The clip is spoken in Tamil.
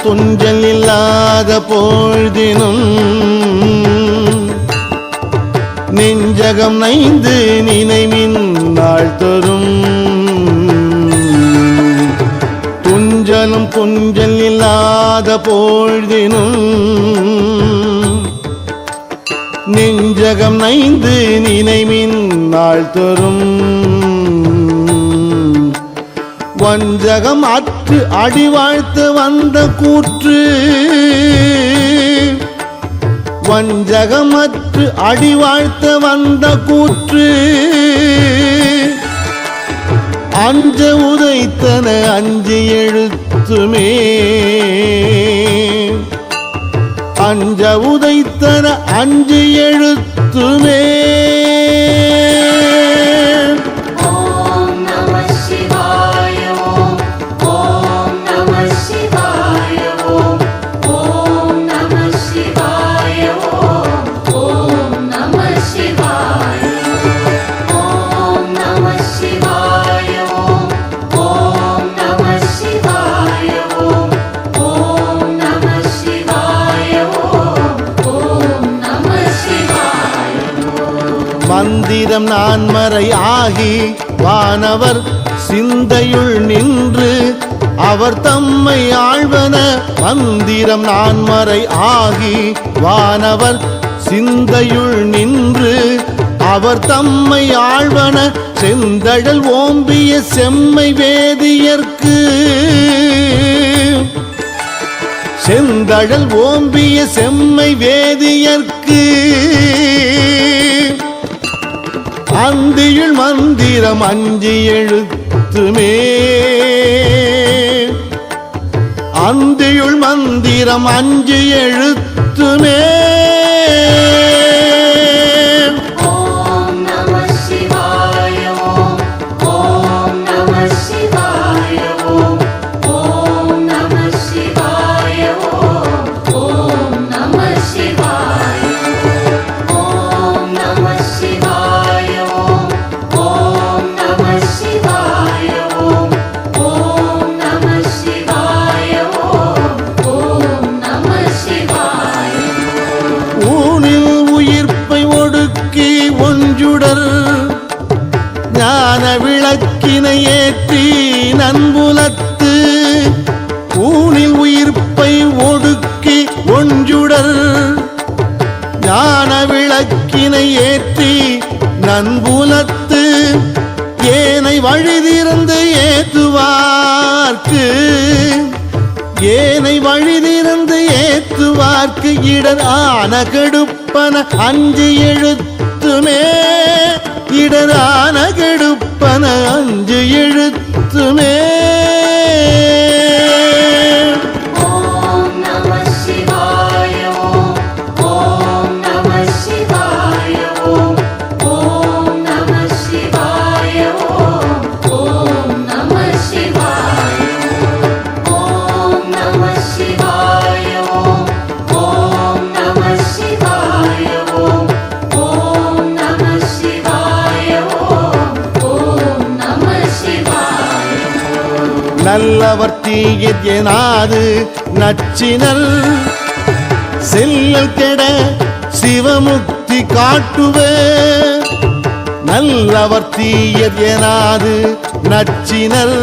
துஞ்சல் இல்லாத பொழுதினும் நெஞ்சகம் நைந்து நினைவின் நாள் தரும் துஞ்சலும் துஞ்சல் இல்லாத பொழுதினும் நெஞ்சகம் நைந்து நினைவின் நாள் தரும் வஞ்சகம் அற்று அடிவாழ்த்து வந்த கூற்று வஞ்சகமற்று அடிவாழ்த்த வந்த கூற்று அஞ்ச உதைத்தன அஞ்சு எழுத்துமே அஞ்ச உதைத்தன அஞ்சு எழுத்துமே மந்திரம் நான்மறை ஆகி வானவர் சிந்தையுள் நின்று அவர் தம்மை ஆழ்வன மந்திரம் நான்மறை ஆகி வானவர் சிந்தையுள் நின்று அவர் தம்மை ஆழ்வன செந்தழல் ஓம்பிய செம்மை வேதியர்க்கு செந்தழல் ஓம்பிய செம்மை வேதியர்க்கு அந்தியுள் மந்திரம் அஞ்சு எழுத்துமே அந்தியுள் மந்திரம் அஞ்சு எழுத்துமே ஞான விளக்கினை ஏற்றி நன்புலத்து ஊனில் உயிர்ப்பை ஒடுக்கி ஒன்றுடர் ஞான விளக்கினை ஏற்றி நன்புலத்து ஏனை வழிதிறந்து ஏத்துவார்க்கு ஏனை வழிதிறந்து ஏத்துவார்க்கு இடர் ஆன கெடுப்பன அஞ்சு எழுத்துமே இடரான கெடுப்பன அஞ்சு எழுத்துமே நல்லவர் தீயர் எனாது நச்சினல் செல்லல் கெட சிவமுக்தி காட்டுவே நல்லவர் தீயர் எனாது நச்சினல்